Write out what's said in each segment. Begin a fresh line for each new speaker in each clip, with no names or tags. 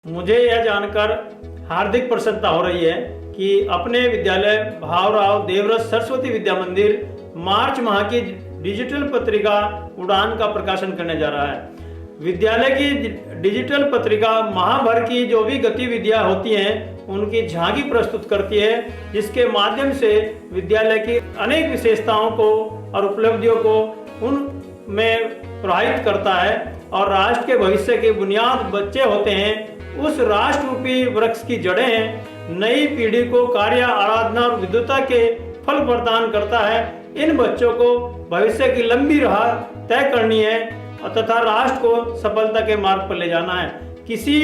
मुझे यह जानकर हार्दिक प्रसन्नता हो रही है कि अपने विद्यालय भावराव देवरस सरस्वती विद्या मंदिर मार्च माह की डिजिटल पत्रिका उड़ान का प्रकाशन करने जा रहा है। विद्यालय की डिजिटल पत्रिका माह भर की जो भी गतिविधियां होती हैं उनकी झांकी प्रस्तुत करती है, जिसके माध्यम से विद्यालय की अनेक विशेषताओं को और उपलब्धियों को उनमें प्रभावित करता है और राष्ट्र के भविष्य की बुनियाद बच्चे होते हैं। उस राष्ट्र रूपी वृक्ष की जड़ें नई पीढ़ी को कार्य, आराधना और विद्वता के फल प्रदान करता है। इन बच्चों को भविष्य की लंबी राह तय करनी है तथा राष्ट्र को सफलता के मार्ग पर ले जाना है। किसी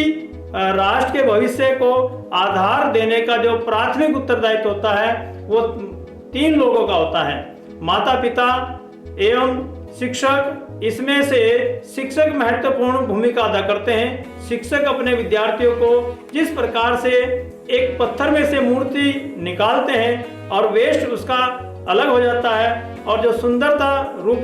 राष्ट्र के भविष्य को आधार देने का जो प्राथमिक उत्तरदायित्व होता है वो 3 लोगों का होता है, माता पिता एवं शिक्षक। इसमें से शिक्षक महत्वपूर्ण भूमिका अदा करते हैं। शिक्षक अपने विद्यार्थियों को जिस प्रकार से एक पत्थर में से मूर्ति निकालते हैं और वेस्ट उसका अलग हो जाता है और जो सुंदरता रूप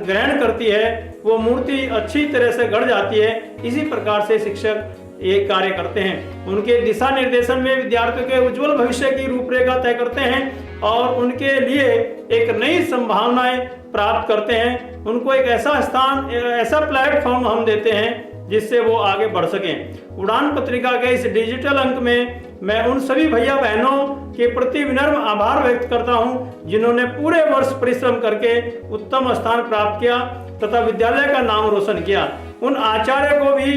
ग्रहण करती है वो मूर्ति अच्छी तरह से गढ़ जाती है, इसी प्रकार से शिक्षक ये कार्य करते हैं। उनके दिशा निर्देशन में विद्यार्थियों के उज्जवल भविष्य की रूपरेखा तय करते हैं और उनके लिए एक नई संभावनाएं प्राप्त करते हैं। उनको एक ऐसा स्थान, ऐसा प्लेटफॉर्म हम देते हैं जिससे वो आगे बढ़ सकें। उड़ान पत्रिका के इस डिजिटल अंक में मैं उन सभी भैया बहनों के प्रति विनम्र आभार व्यक्त करता हूं जिन्होंने पूरे वर्ष परिश्रम करके उत्तम स्थान प्राप्त किया तथा विद्यालय का नाम रोशन किया। उन आचार्य को भी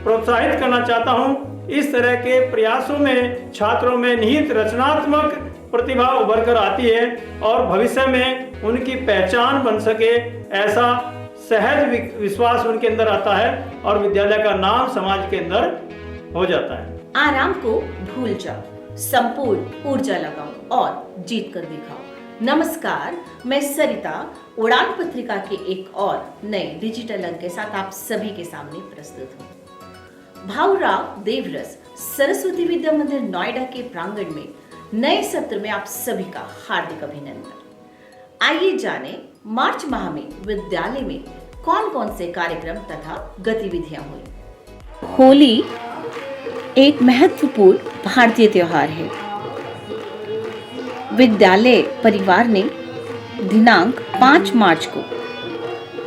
प्रोत्साहित करना चाहता हूं। इस तरह के प्रयासों में छात्रों में निहित रचनात्मक प्रतिभा उभर कर आती है और भविष्य में उनकी पहचान बन सके, ऐसा सहज विश्वास उनके अंदर आता है और विद्यालय का नाम समाज के अंदर हो जाता है।
आराम को भूल जाओ, संपूर्ण ऊर्जा लगाओ और जीत कर दिखाओ। नमस्कार, मैं सरिता उड़ान पत्रिका के एक और नए डिजिटल अंक के साथ आप सभी के सामने प्रस्तुत हूँ। भावराव देवरस सरस्वती विद्या मंदिर नोएडा के प्रांगण में नए सत्र में आप सभी का हार्दिक अभिनंदन। आइए जाने मार्च माह में विद्यालय में कौन कौन से कार्यक्रम तथा गतिविधियां हुई।
होली एक महत्वपूर्ण भारतीय त्योहार है। विद्यालय परिवार ने दिनांक 5 मार्च को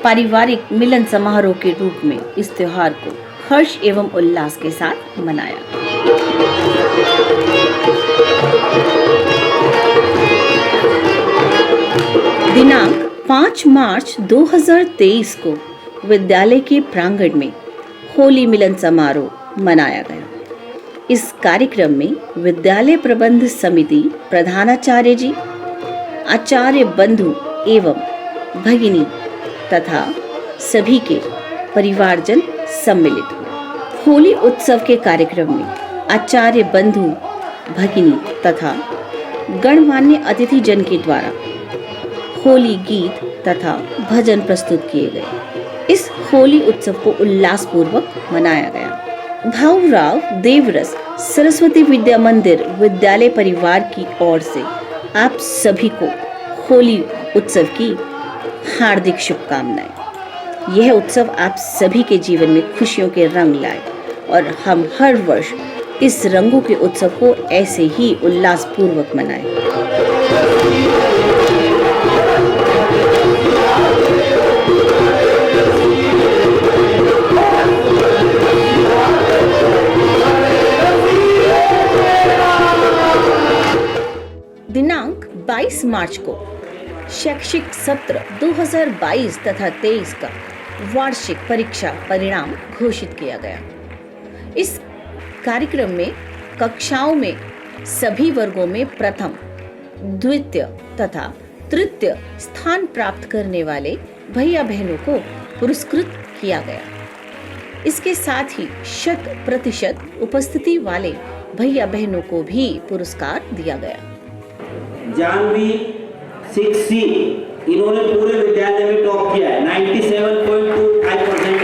पारिवारिक मिलन समारोह के रूप में इस त्योहार को हर्ष एवं उल्लास के साथ मनाया। दिनांक 5 मार्च 2023 को विद्यालय के प्रांगण में होली मिलन समारोह मनाया गया। इस कार्यक्रम में विद्यालय प्रबंध समिति प्रधानाचार्य जी, आचार्य बंधु एवं भगिनी तथा सभी के परिवारजन सम्मिलित हुए। होली उत्सव के कार्यक्रम में आचार्य बंधु, भगिनी तथा गणमान्य अतिथि जन के द्वारा होली गीत तथा भजन प्रस्तुत किए गए। इस होली उत्सव को उल्लासपूर्वक मनाया गया। भावराव देवरस सरस्वती विद्या मंदिर विद्यालय परिवार की ओर से आप सभी को होली उत्सव की हार्दिक शुभकामनाएं। यह उत्सव आप सभी के जीवन में खुशियों के रंग लाए और हम हर वर्ष इस रंगों के उत्सव को ऐसे ही उल्लासपूर्वक मनाएं। दिनांक 22 मार्च को शैक्षिक सत्र 2022 तथा 23 का वार्षिक परीक्षा परिणाम घोषित किया गया। इस कार्यक्रम में कक्षाओं में सभी वर्गों में प्रथम, द्वितीय तथा तृतीय स्थान प्राप्त करने वाले भैया बहनों को पुरस्कृत किया गया। इसके साथ ही 100% उपस्थिति वाले भैया बहनों को भी पुरस्कार दिया गया।
जानवी 6C इन्होंने पूरे विद्यालय में टॉप किया है, 97.25%।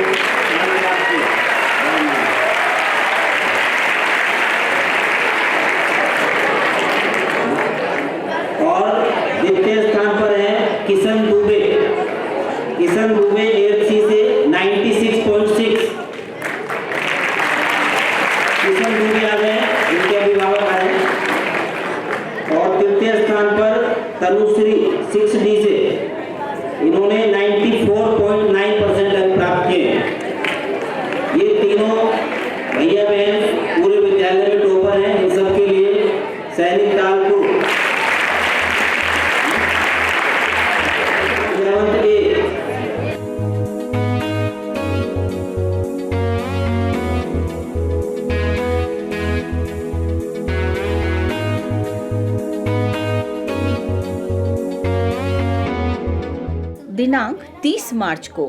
और द्वितीय स्थान पर है किशन दुबे 8C से 96.6। किशन दूबी आ गए, इनके अभिभावक आए। और तृतीय स्थान पर तनुश्री 6D से, इन्होंने 94.9% अंक प्राप्त किए। ये तीनों भैया बहन पूरे विद्यालय में टॉपर हैं। इन सबके लिए सैनिक तालपुर जयवंत ए।
दिनांक 30 मार्च को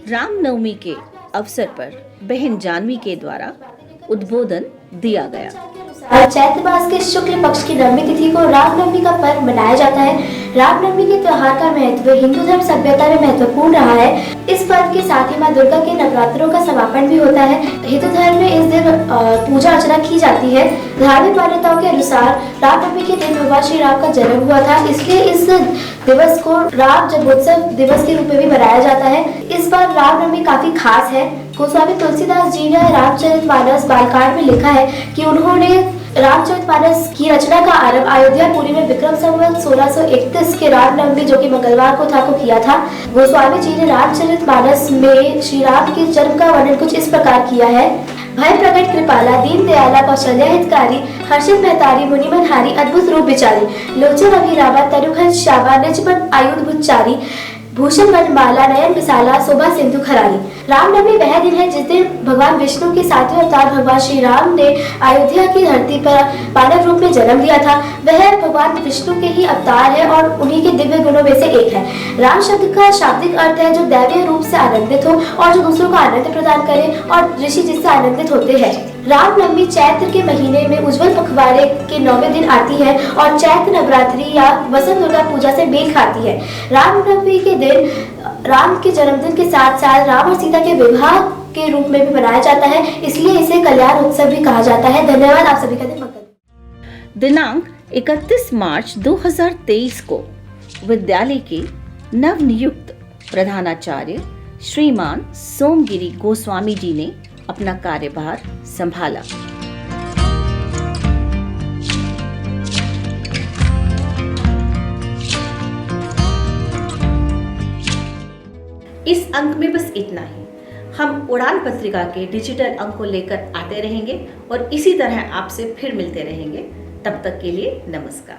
रामनवमी के अवसर पर बहन जानवी के द्वारा उद्बोधन दिया गया।
चैत्र मास के शुक्ल पक्ष की नवमी तिथि को रामनवमी का पर्व मनाया जाता है। रामनवमी के त्योहार का महत्व हिंदू धर्म सभ्यता में महत्वपूर्ण रहा है। इस पर्व के साथ ही माँ दुर्गा के नवरात्रों का समापन भी होता है। हिंदू धर्म में इस दिन पूजा अर्चना की जाती है। धार्मिक मान्यताओं के अनुसार रामनवमी के दिन भगवान श्री राम का जन्म हुआ था, इसलिए इस दिवस को राम जन्मोत्सव दिवस के रूप में भी मनाया जाता है। इस बार रामनवमी काफी खास है। गोस्वामी तुलसीदास जी ने रामचरितमानस बालकांड में लिखा है कि उन्होंने रामचरितमानस की रचना का आरंभ अयोध्यापुरी में विक्रम संवत 1631 के रामनवमी जो कि मंगलवार को था को किया था। गोस्वामी जी ने रामचरितमानस में श्री राम के जन्म का वर्णन कुछ इस प्रकार किया है। भय प्रकट कृपाला दीन दयाला कौशल्या हितकारी हर्षित महतारी मुनिमनहारी अद्भुत रूप विचारी लोचन अभिरामा तनुखन श्यामा निजमन आयुध भुच्चारी भूषण वनमाला नयन विशाला शोभा सिंधु खरारी। रामनवमी वह दिन है जिस दिन भगवान विष्णु के सातवें अवतार भगवान श्री राम ने अयोध्या की धरती पर मानव रूप में जन्म लिया था। वह भगवान विष्णु के ही अवतार है और उन्हीं के दिव्य गुणों में से एक है। राम शब्द का शाब्दिक अर्थ है जो दैवीय रूप से आनंदित हो और जो दूसरों को आनंद प्रदान करे और ऋषि जिससे आनंदित होते हैं। रामनवमी चैत्र के महीने में उज्जवल पखवाड़े के 9वें दिन आती है और चैत्र नवरात्रि या वसंत दुर्गा पूजा से मेल खाती है। रामनवमी के दिन राम के जन्मदिन के साथ साथ राम और सीता के विवाह के रूप में भी मनाया जाता है, इसलिए इसे कल्याण उत्सव भी कहा जाता है। धन्यवाद। आप सभी का दिन मंगल।
दिनांक 31 मार्च 2023 को विद्यालय के नवनियुक्त प्रधानाचार्य श्रीमान सोमगिरी गोस्वामी जी ने अपना कार्यभार संभाला।
इस अंक में बस इतना ही। हम उड़ान पत्रिका के डिजिटल अंक को लेकर आते रहेंगे और इसी तरह आपसे फिर मिलते रहेंगे। तब तक के लिए नमस्कार।